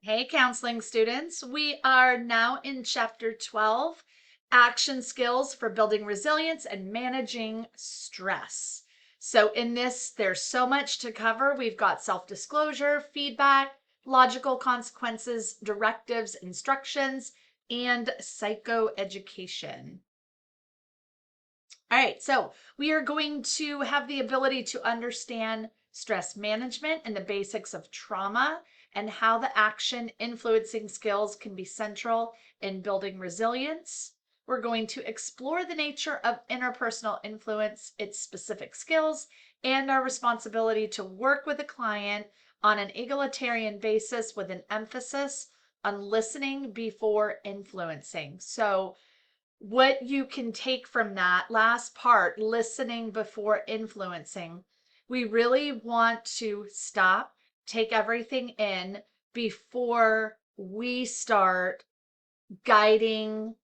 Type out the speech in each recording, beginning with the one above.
Hey, counseling students. We are now in chapter 12, action skills for building resilience and managing stress. So in this, there's so much to cover. We've got self-disclosure, feedback, logical consequences, directives, instructions, and psychoeducation. All right, so we are going to have the ability to understand stress management and the basics of trauma and how the action influencing skills can be central in building resilience. We're going to explore the nature of interpersonal influence, its specific skills, and our responsibility to work with a client on an egalitarian basis with an emphasis on listening before influencing. So what you can take from that last part, listening before influencing, we really want to stop, take everything in before we start guiding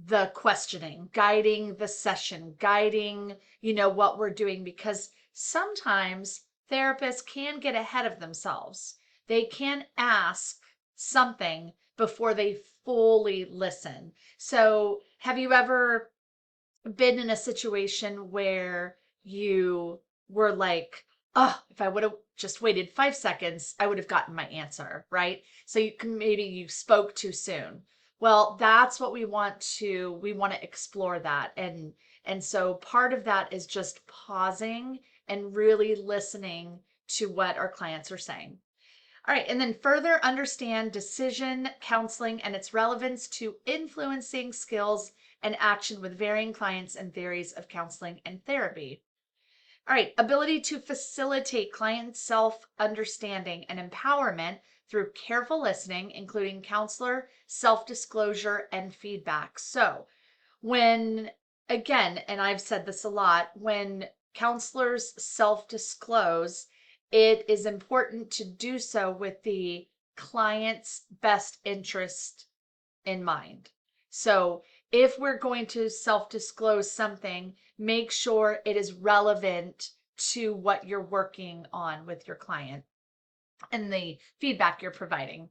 the questioning, guiding the session, guiding, what we're doing, because sometimes therapists can get ahead of themselves. They can ask something before they fully listen. So, have you ever been in a situation where you were like, oh, if I would have just waited 5 seconds, I would have gotten my answer, right? So maybe you spoke too soon. Well, that's what we want to explore that. And so part of that is just pausing and really listening to what our clients are saying. All right, and then further understand decision counseling and its relevance to influencing skills and action with varying clients and theories of counseling and therapy. All right, ability to facilitate client self understanding and empowerment through careful listening, including counselor, self disclosure, and feedback. So, when, again, and I've said this a lot, when counselors self disclose, it is important to do so with the client's best interest in mind. So if we're going to self disclose something, make sure it is relevant to what you're working on with your client and the feedback you're providing.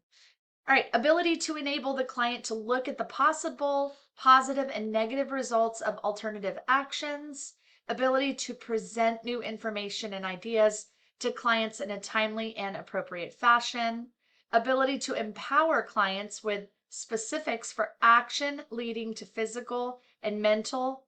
All right, ability to enable the client to look at the possible positive and negative results of alternative actions, ability to present new information and ideas to clients in a timely and appropriate fashion, ability to empower clients with specifics for action leading to physical and mental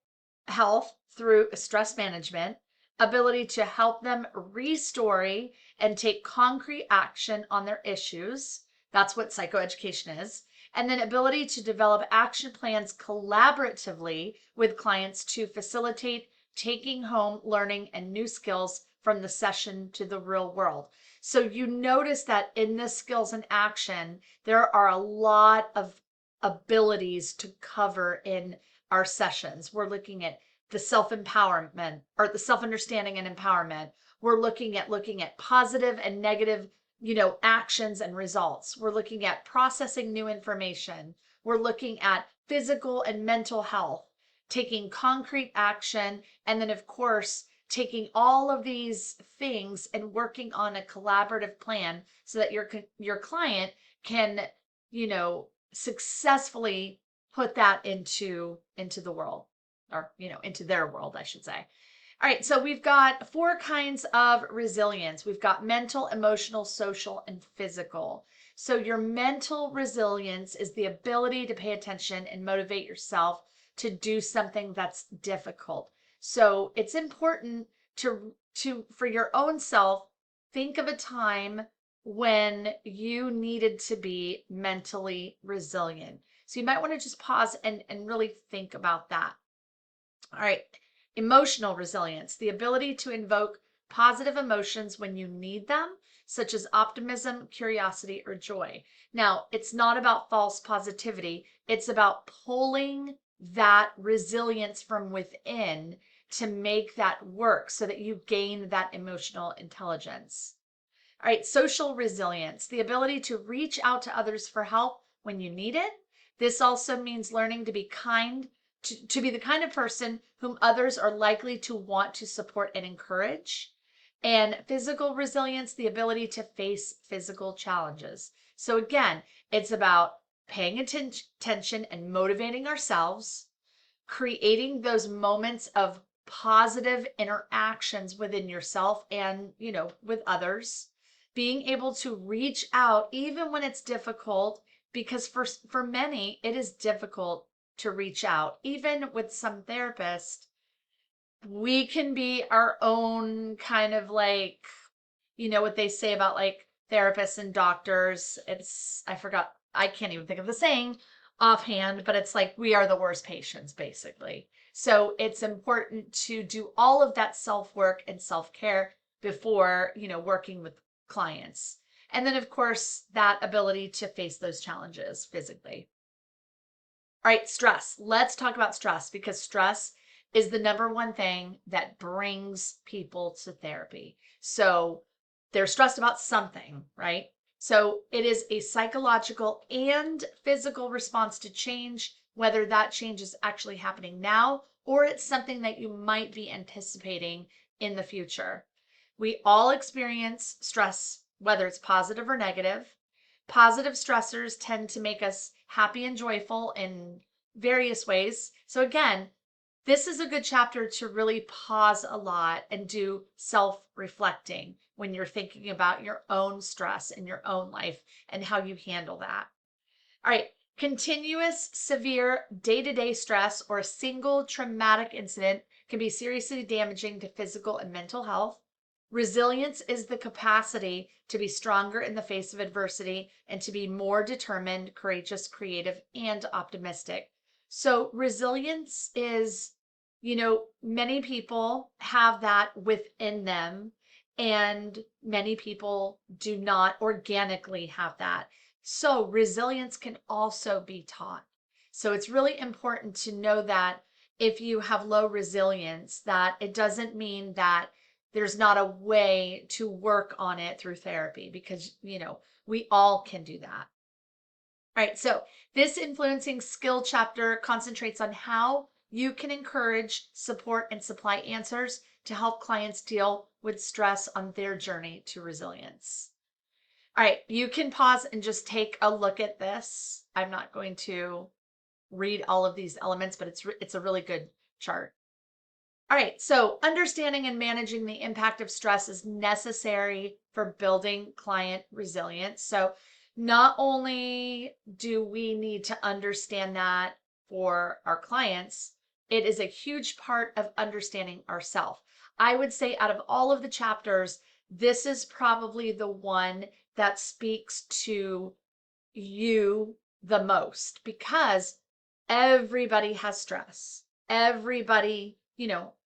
health through stress management, ability to help them restory and take concrete action on their issues. That's what psychoeducation is. And then ability to develop action plans collaboratively with clients to facilitate taking home learning and new skills from the session to the real world. So you notice that in this skills and action, there are a lot of abilities to cover in our sessions. We're looking at the self-empowerment or the self-understanding and empowerment. We're looking at positive and negative actions and results. We're looking at processing new information. We're looking at physical and mental health, taking concrete action, and then, of course, taking all of these things and working on a collaborative plan so that your client can, successfully put that into the world, or into their world, I should say. All right, so we've got 4 kinds of resilience. We've got mental, emotional, social, and physical. So your mental resilience is the ability to pay attention and motivate yourself to do something that's difficult. So it's important to for your own self, think of a time when you needed to be mentally resilient. So you might want to just pause and really think about that. All right. Emotional resilience, the ability to invoke positive emotions when you need them, such as optimism, curiosity, or joy. Now, it's not about false positivity, it's about pulling that resilience from within to make that work so that you gain that emotional intelligence. All right, social resilience, the ability to reach out to others for help when you need it. This also means learning to be kind, to be the kind of person whom others are likely to want to support and encourage. And physical resilience, the ability to face physical challenges. So again, it's about paying attention and motivating ourselves, creating those moments of positive interactions within yourself and, with others, being able to reach out even when it's difficult, because for many it is difficult to reach out. Even with some therapists, we can be our own kind of like, what they say about like therapists and doctors. I can't even think of the saying offhand, but it's like we are the worst patients, basically. So it's important to do all of that self work and self care before, working with clients. And then, of course, that ability to face those challenges physically. All right, stress. Let's talk about stress, because stress is the number one thing that brings people to therapy. So they're stressed about something, right? So it is a psychological and physical response to change, whether that change is actually happening now or it's something that you might be anticipating in the future. We all experience stress, whether it's positive or negative. Positive stressors tend to make us happy and joyful in various ways. So again, this is a good chapter to really pause a lot and do self-reflecting when you're thinking about your own stress in your own life and how you handle that. All right. Continuous severe day-to-day stress or a single traumatic incident can be seriously damaging to physical and mental health. Resilience is the capacity to be stronger in the face of adversity and to be more determined, courageous, creative, and optimistic. So resilience is, many people have that within them, and many people do not organically have that. So resilience can also be taught. So it's really important to know that if you have low resilience, that it doesn't mean that there's not a way to work on it through therapy, because, we all can do that. All right, so this influencing skill chapter concentrates on how you can encourage, support, and supply answers to help clients deal with stress on their journey to resilience. All right, you can pause and just take a look at this. I'm not going to read all of these elements, but it's a really good chart. All right, so understanding and managing the impact of stress is necessary for building client resilience. So not only do we need to understand that for our clients, it is a huge part of understanding ourselves. I would say out of all of the chapters, this is probably the one that speaks to you the most, because everybody has stress. Everybody,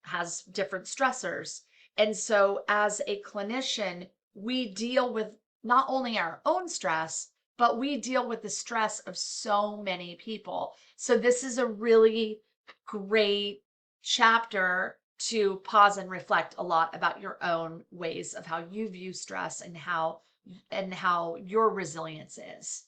has different stressors. And so as a clinician, we deal with not only our own stress, but we deal with the stress of so many people. So this is a really great chapter to pause and reflect a lot about your own ways of how you view stress and how your resilience is.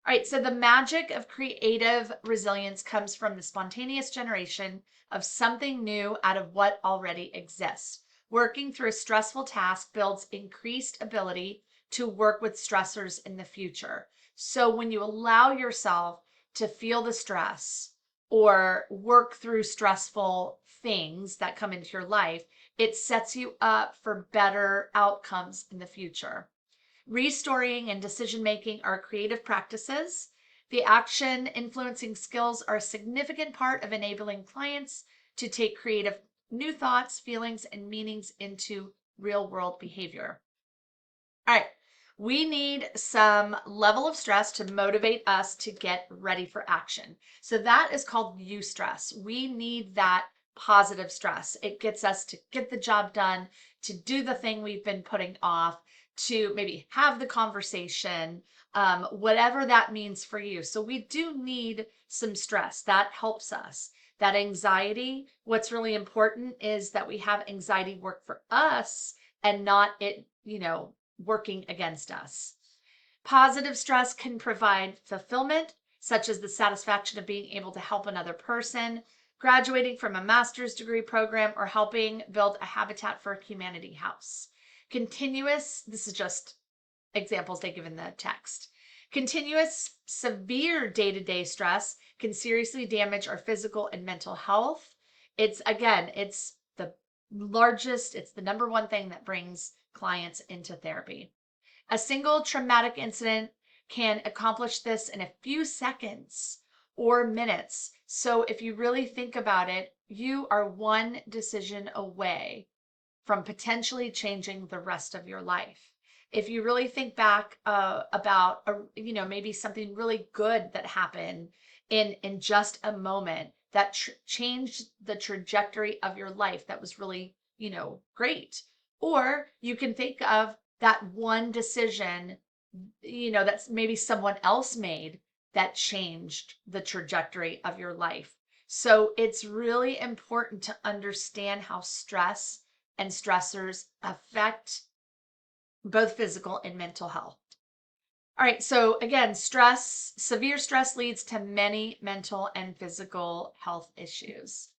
All right, so the magic of creative resilience comes from the spontaneous generation of something new out of what already exists. Working through a stressful task builds increased ability to work with stressors in the future. So when you allow yourself to feel the stress or work through stressful things that come into your life, it sets you up for better outcomes in the future. Restoring and decision making are creative practices. The action influencing skills are a significant part of enabling clients to take creative new thoughts, feelings, and meanings into real world behavior. All right, we need some level of stress to motivate us to get ready for action. So that is called eustress. We need that positive stress. It gets us to get the job done, to do the thing we've been putting off, to maybe have the conversation, whatever that means for you. So we do need some stress. That helps us. That anxiety, what's really important is that we have anxiety work for us and not it, working against us. Positive stress can provide fulfillment, such as the satisfaction of being able to help another person, graduating from a master's degree program, or helping build a Habitat for Humanity house. Continuous, this is just examples they give in the text. Continuous severe day-to-day stress can seriously damage our physical and mental health. It's the largest, it's the number one thing that brings clients into therapy. A single traumatic incident can accomplish this in a few seconds or minutes. So if you really think about it, you are one decision away from potentially changing the rest of your life. If you really think back about maybe something really good that happened in just a moment that changed the trajectory of your life, that was really great. Or you can think of that one decision that's maybe someone else made that changed the trajectory of your life. So it's really important to understand how stress and stressors affect both physical and mental health. All right, so again, severe stress leads to many mental and physical health issues.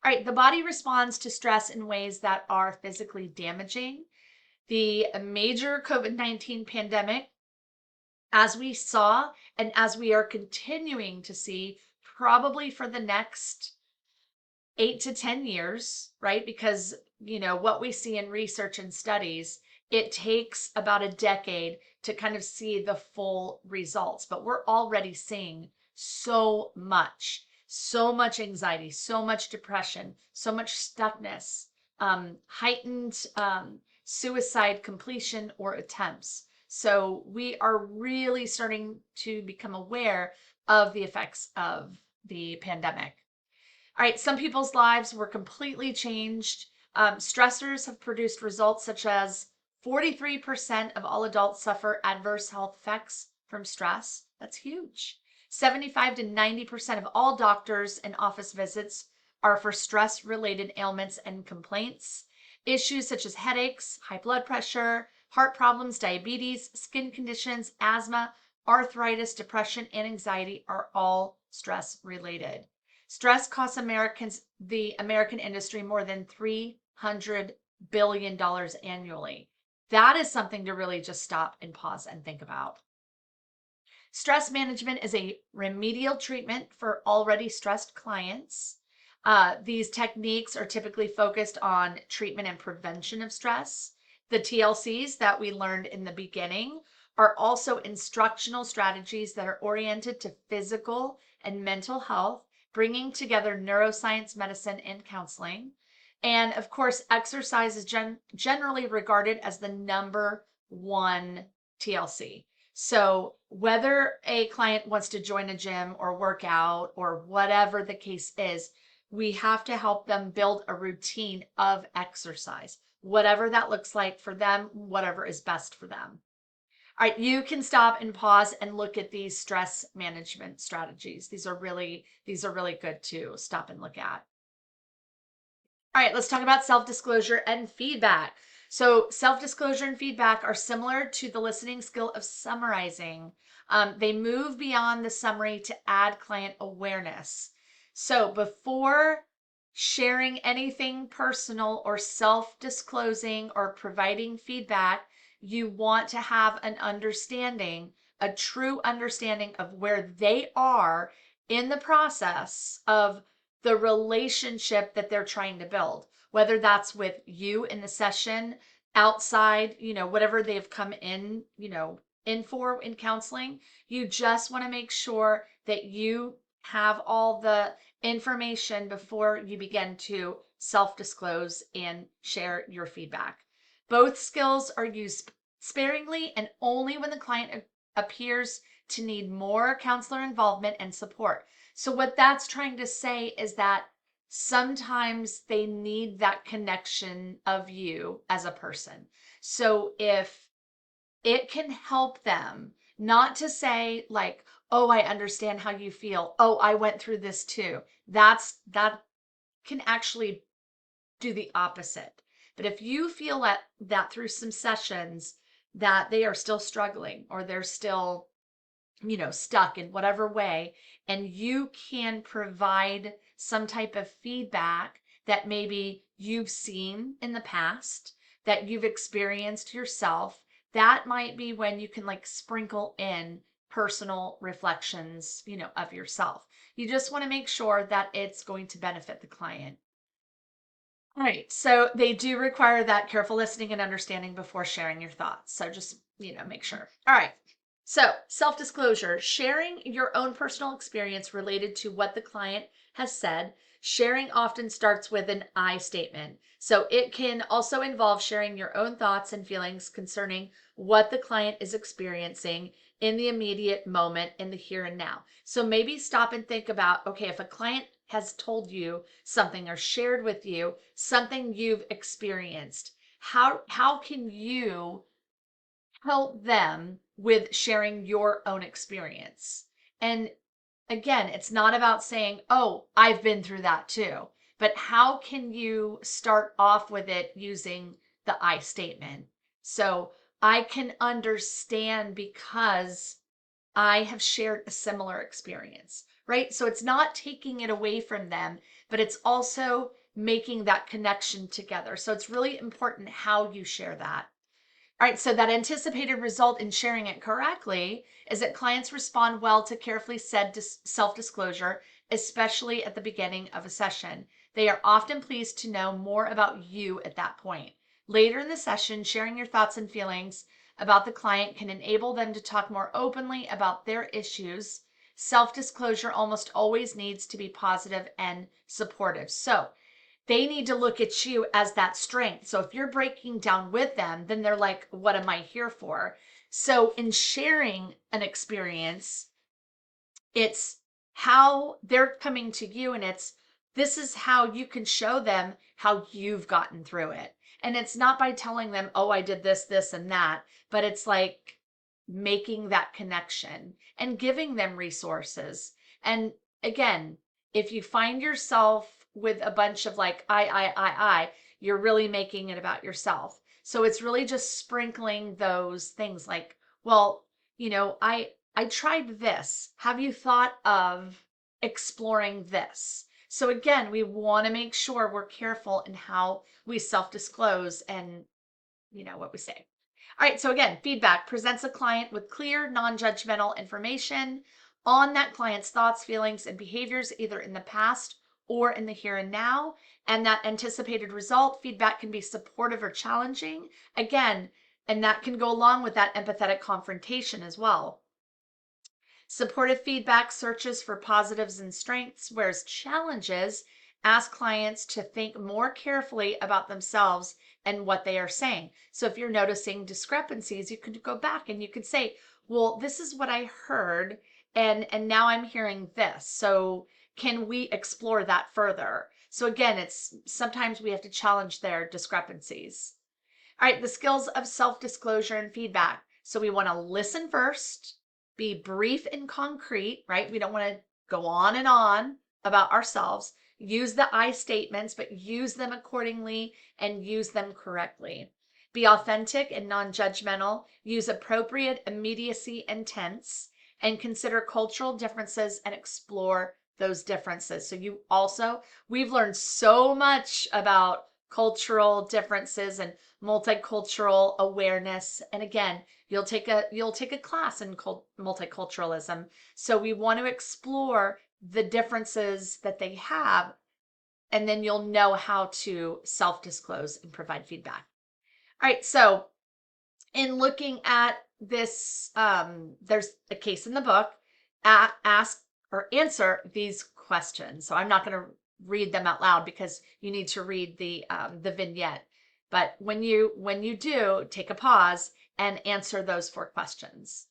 All right, the body responds to stress in ways that are physically damaging. The major COVID-19 pandemic, as we saw and as we are continuing to see probably for the next 8 to 10 years, right? Because, what we see in research and studies, it takes about a decade to kind of see the full results. But we're already seeing so much anxiety, so much depression, so much stuckness, heightened suicide completion or attempts. So we are really starting to become aware of the effects of the pandemic. All right, some people's lives were completely changed. Stressors have produced results such as 43% of all adults suffer adverse health effects from stress. That's huge. 75 to 90% of all doctors and office visits are for stress-related ailments and complaints. Issues such as headaches, high blood pressure, heart problems, diabetes, skin conditions, asthma, arthritis, depression, and anxiety are all stress-related. Stress costs the American industry, more than $300 billion annually. That is something to really just stop and pause and think about. Stress management is a remedial treatment for already stressed clients. These techniques are typically focused on treatment and prevention of stress. The TLCs that we learned in the beginning are also instructional strategies that are oriented to physical and mental health, bringing together neuroscience, medicine, and counseling. And of course, exercise is generally regarded as the number one TLC. So whether a client wants to join a gym or work out or whatever the case is, we have to help them build a routine of exercise, whatever that looks like for them, whatever is best for them. All right, you can stop and pause and look at these stress management strategies. These are really good to stop and look at. All right, let's talk about self-disclosure and feedback. So self-disclosure and feedback are similar to the listening skill of summarizing. They move beyond the summary to add client awareness. So before sharing anything personal or self-disclosing or providing feedback, you want to have an understanding, a true understanding of where they are in the process of the relationship that they're trying to build, whether that's with you in the session, outside, whatever they've come in for in counseling. You just want to make sure that you have all the information before you begin to self-disclose and share your feedback. Both skills are used sparingly and only when the client appears to need more counselor involvement and support. So what that's trying to say is that sometimes they need that connection of you as a person. So if it can help them, not to say like, oh, I understand how you feel. Oh, I went through this too. That can actually do the opposite. But if you feel that through some sessions that they are still struggling or they're still stuck in whatever way, and you can provide some type of feedback that maybe you've seen in the past, that you've experienced yourself, that might be when you can like sprinkle in personal reflections, of yourself. You just want to make sure that it's going to benefit the client. All right, so they do require that careful listening and understanding before sharing your thoughts. So just, make sure. All right. So, self-disclosure, sharing your own personal experience related to what the client has said. Sharing often starts with an I statement. So, it can also involve sharing your own thoughts and feelings concerning what the client is experiencing in the immediate moment, in the here and now. So, maybe stop and think about, okay, if a client has told you something or shared with you something you've experienced, how can you help them with sharing your own experience? And again, it's not about saying, oh, I've been through that too, but how can you start off with it using the I statement? So I can understand because I have shared a similar experience, right? So it's not taking it away from them, but it's also making that connection together. So it's really important how you share that. All right, so that anticipated result in sharing it correctly is that clients respond well to carefully said self-disclosure, especially at the beginning of a session. They are often pleased to know more about you at that point. Later in the session, sharing your thoughts and feelings about the client can enable them to talk more openly about their issues. Self-disclosure almost always needs to be positive and supportive. So they need to look at you as that strength. So if you're breaking down with them, then they're like, what am I here for? So in sharing an experience, it's how they're coming to you, and this is how you can show them how you've gotten through it. And it's not by telling them, oh, I did this, this, and that, but it's like making that connection and giving them resources. And again, if you find yourself with a bunch of like, you're really making it about yourself. So it's really just sprinkling those things like, well, I tried this. Have you thought of exploring this? So again, we want to make sure we're careful in how we self-disclose and what we say. All right, so again, feedback presents a client with clear, non-judgmental information on that client's thoughts, feelings, and behaviors, either in the past or in the here and now. And that anticipated result, feedback can be supportive or challenging. Again, and that can go along with that empathetic confrontation as well. Supportive feedback searches for positives and strengths, whereas challenges ask clients to think more carefully about themselves and what they are saying. So if you're noticing discrepancies, you could go back and you could say, well, this is what I heard, and now I'm hearing this. So can we explore that further? So again, it's sometimes we have to challenge their discrepancies. All right, the skills of self-disclosure and feedback. So we want to listen first, be brief and concrete, right? We don't want to go on and on about ourselves. Use the I statements, but use them accordingly and use them correctly. Be authentic and non-judgmental. Use appropriate immediacy and tense, and consider cultural differences and explore those differences. So we've learned so much about cultural differences and multicultural awareness. And again, you'll take a class in multiculturalism. So we want to explore the differences that they have, and then you'll know how to self-disclose and provide feedback. All right, so in looking at this, there's a case in the book. Ask or answer these questions. So I'm not going to read them out loud because you need to read the vignette. But when you do, take a pause and answer those 4 questions.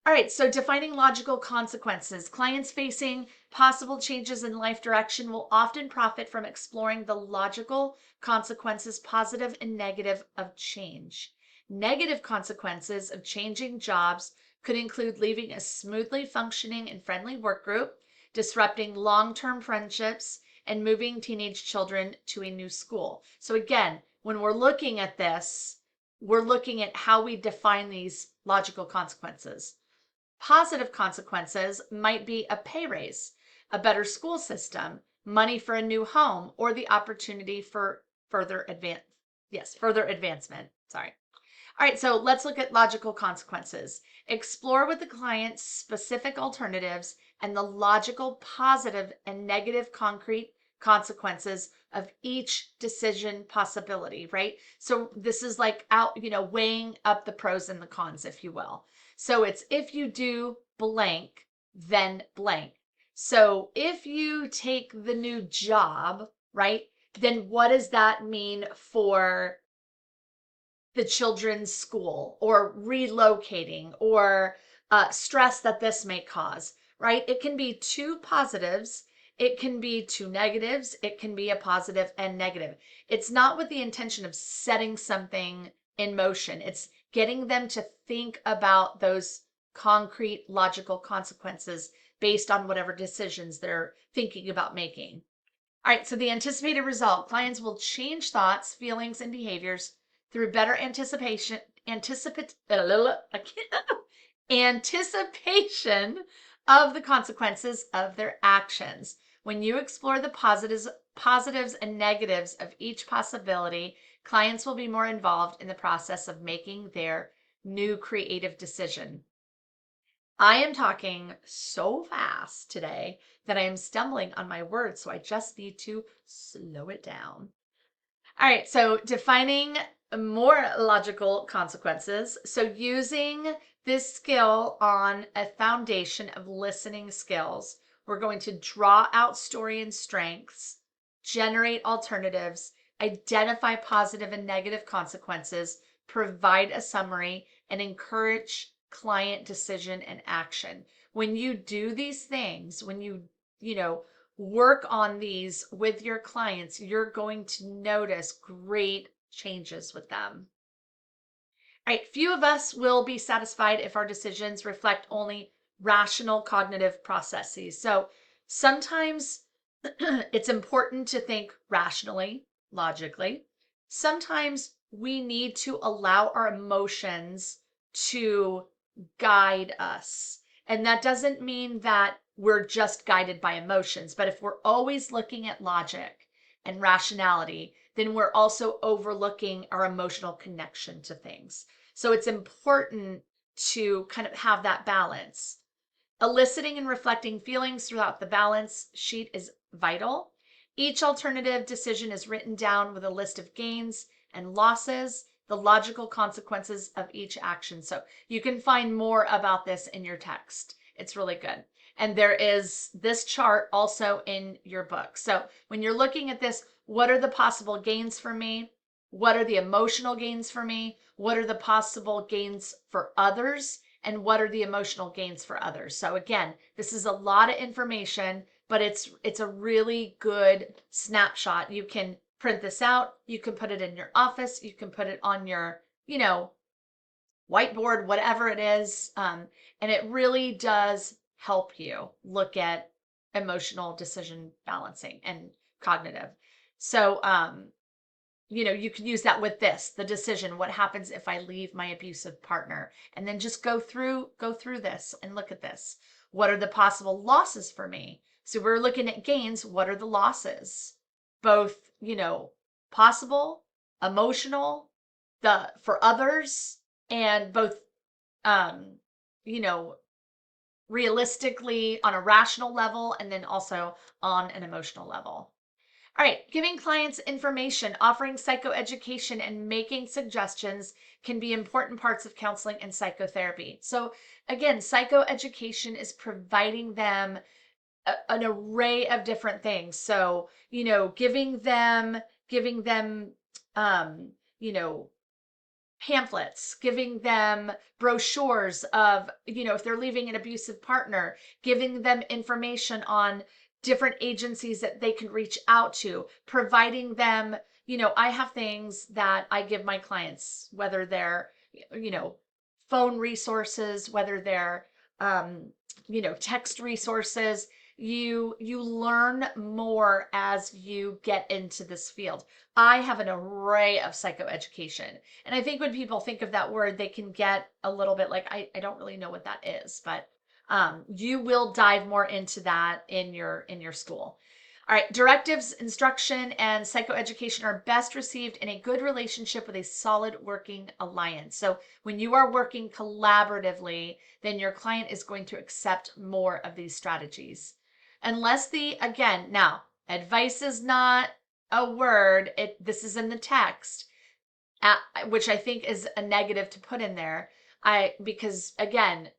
All right, so defining logical consequences. Clients facing possible changes in life direction will often profit from exploring the logical consequences, positive and negative, of change. Negative consequences of changing jobs could include leaving a smoothly functioning and friendly work group, disrupting long-term friendships, and moving teenage children to a new school. So again, when we're looking at this, we're looking at how we define these logical consequences. Positive consequences might be a pay raise, a better school system, money for a new home, or the opportunity for further advancement. Sorry. All right, so let's look at logical consequences. Explore with the client specific alternatives and the logical positive and negative concrete consequences of each decision possibility, right? So this is like weighing up the pros and the cons, if you will. So it's if you do blank, then blank. So if you take the new job, right, then what does that mean for the children's school or relocating or stress that this may cause, right? It can be two positives, it can be two negatives, it can be a positive and negative. It's not with the intention of setting something in motion, it's getting them to think about those concrete logical consequences based on whatever decisions they're thinking about making. All right, so the anticipated result, clients will change thoughts, feelings, and behaviors through better anticipation of the consequences of their actions. When you explore the positives and negatives of each possibility, clients will be more involved in the process of making their new creative decision. I am talking so fast today that I am stumbling on my words, so I just need to slow it down. All right, so defining more logical consequences. So using this skill on a foundation of listening skills, we're going to draw out story and strengths, generate alternatives, identify positive and negative consequences, provide a summary, and encourage client decision and action. When you do these things, when you work on these with your clients, you're going to notice great changes with them. All right, few of us will be satisfied if our decisions reflect only rational cognitive processes. So sometimes it's important to think rationally, logically. Sometimes we need to allow our emotions to guide us. And that doesn't mean that we're just guided by emotions, but if we're always looking at logic and rationality, then we're also overlooking our emotional connection to things. So it's important to kind of have that balance. Eliciting and reflecting feelings throughout the balance sheet is vital. Each alternative decision is written down with a list of gains and losses, the logical consequences of each action. So you can find more about this in your text. It's really good. And there is this chart also in your book. So when you're looking at this, what are the possible gains for me? What are the emotional gains for me? What are the possible gains for others? And what are the emotional gains for others? So again, this is a lot of information, but it's a really good snapshot. You can print this out, you can put it in your office, you can put it on your, whiteboard, whatever it is. And it really does help you look at emotional decision balancing and cognitive. So you can use that with the decision, what happens if I leave my abusive partner, and then just go through this and look at this. What are the possible losses for me? So we're looking at gains. What are the losses? Both, possible, emotional, the for others, and both um you know realistically on a rational level, and then also on an emotional level. All right, giving clients information, offering psychoeducation, and making suggestions can be important parts of counseling and psychotherapy. So, again, psychoeducation is providing them an array of different things. So, giving them, um, you know, pamphlets, giving them brochures of, if they're leaving an abusive partner, giving them information on different agencies that they can reach out to, providing them, I have things that I give my clients, whether they're, you know, phone resources, whether they're, text resources. You learn more as you get into this field. I have an array of psychoeducation. And I think when people think of that word, they can get a little bit like, I don't really know what that is, but you will dive more into that in your school. All right, directives, instruction, and psychoeducation are best received in a good relationship with a solid working alliance. So when you are working collaboratively, then your client is going to accept more of these strategies. Unless again, now, advice is not a word, this is in the text, which I think is a negative to put in there. Because again,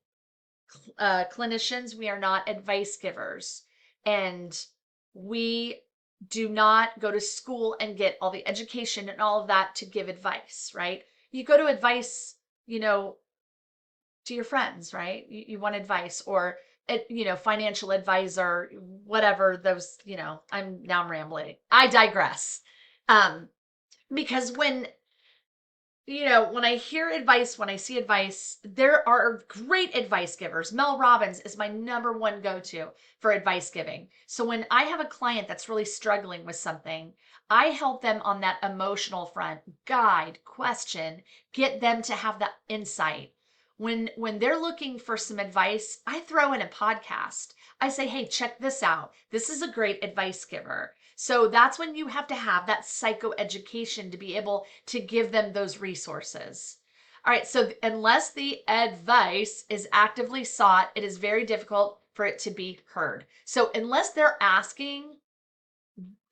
clinicians, we are not advice givers, and we do not go to school and get all the education and all of that to give advice, right? You go to advice, to your friends, right? You want advice, or financial advisor, whatever those, I'm rambling. I digress. Because when I hear advice, when I see advice, there are great advice givers. Mel Robbins is my number one go-to for advice giving. So when I have a client that's really struggling with something, I help them on that emotional front, guide, question, get them to have that insight. When they're looking for some advice, I throw in a podcast. I say, hey, check this out. This is a great advice giver. So that's when you have to have that psychoeducation to be able to give them those resources. All right, so unless the advice is actively sought, it is very difficult for it to be heard. So unless they're asking,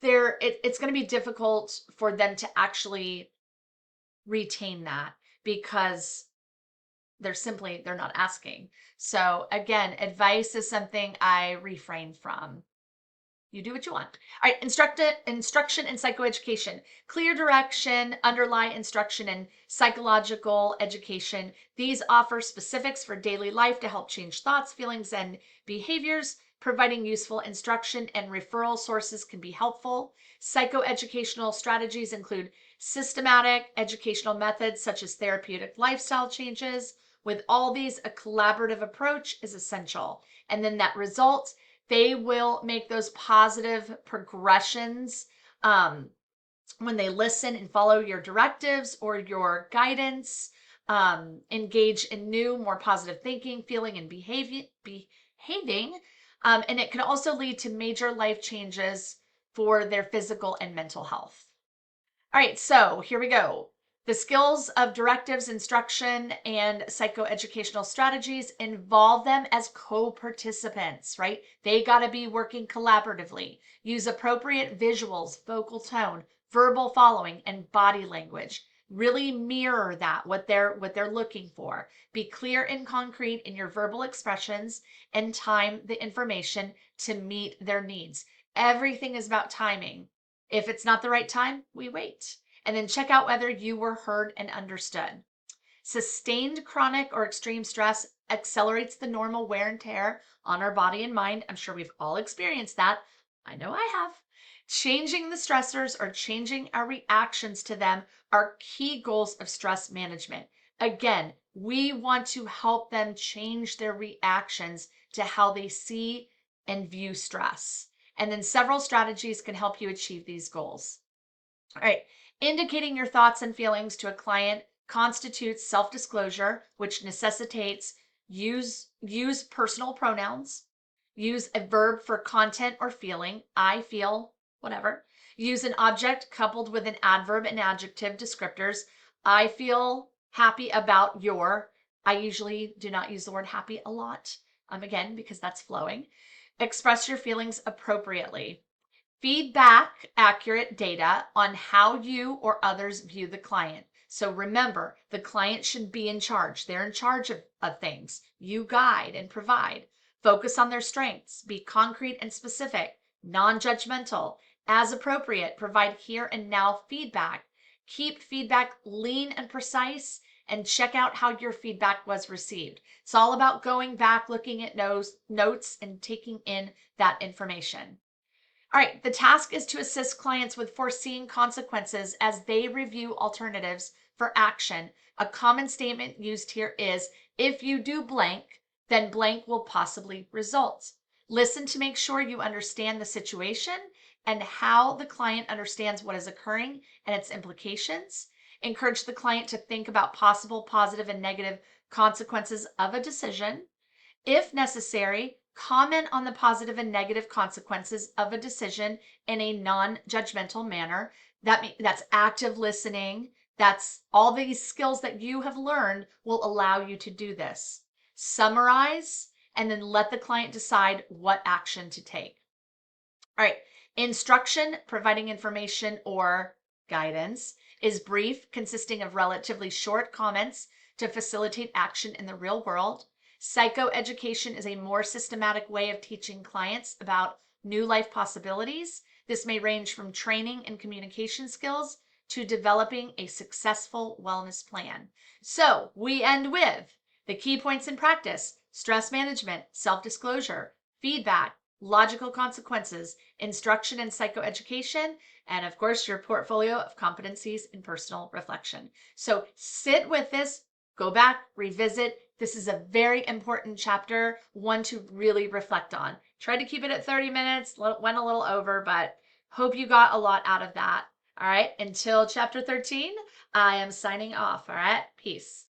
it's going to be difficult for them to actually retain that, because they're not asking. So again, advice is something I refrain from. You do what you want. All right, instruction and psychoeducation. Clear direction, underlie instruction, and psychological education. These offer specifics for daily life to help change thoughts, feelings, and behaviors. Providing useful instruction and referral sources can be helpful. Psychoeducational strategies include systematic educational methods such as therapeutic lifestyle changes. With all these, a collaborative approach is essential. And then that result, they will make those positive progressions when they listen and follow your directives or your guidance, engage in new, more positive thinking, feeling, and behaving. And it can also lead to major life changes for their physical and mental health. All right, so here we go. The skills of directives, instruction, and psychoeducational strategies involve them as co-participants, right? They got to be working collaboratively. Use appropriate visuals, vocal tone, verbal following, and body language. Really mirror that, what they're looking for. Be clear and concrete in your verbal expressions and time the information to meet their needs. Everything is about timing. If it's not the right time, we wait. And then check out whether you were heard and understood. Sustained chronic or extreme stress accelerates the normal wear and tear on our body and mind. I'm sure we've all experienced that. I know I have. Changing the stressors or changing our reactions to them are key goals of stress management. Again, we want to help them change their reactions to how they see and view stress. And then several strategies can help you achieve these goals. All right, indicating your thoughts and feelings to a client constitutes self-disclosure, which necessitates use personal pronouns, use a verb for content or feeling, I feel, whatever. Use an object coupled with an adverb and adjective descriptors. I feel happy about your. I usually do not use the word happy a lot, again, because that's flowing. Express your feelings appropriately. Feedback accurate data on how you or others view the client. So remember, the client should be in charge. They're in charge of things. You guide and provide. Focus on their strengths. Be concrete and specific, non-judgmental. As appropriate, provide here and now feedback. Keep feedback lean and precise, and check out how your feedback was received. It's all about going back, looking at notes, and taking in that information. All right, the task is to assist clients with foreseeing consequences as they review alternatives for action. A common statement used here is, if you do blank, then blank will possibly result. Listen to make sure you understand the situation and how the client understands what is occurring and its implications. Encourage the client to think about possible positive and negative consequences of a decision. If necessary, comment on the positive and negative consequences of a decision in a non-judgmental manner. That's active listening. That's all these skills that you have learned will allow you to do this. Summarize and then let the client decide what action to take. All right, instruction, providing information or guidance, is brief, consisting of relatively short comments to facilitate action in the real world. Psychoeducation is a more systematic way of teaching clients about new life possibilities. This may range from training and communication skills to developing a successful wellness plan. So we end with the key points in practice: stress management, self-disclosure, feedback, logical consequences, instruction and psychoeducation, and of course, your portfolio of competencies in personal reflection. So sit with this, go back, revisit. This is a very important chapter, one to really reflect on. Try to keep it at 30 minutes, went a little over, but hope you got a lot out of that. All right, until chapter 13, I am signing off. All right, peace.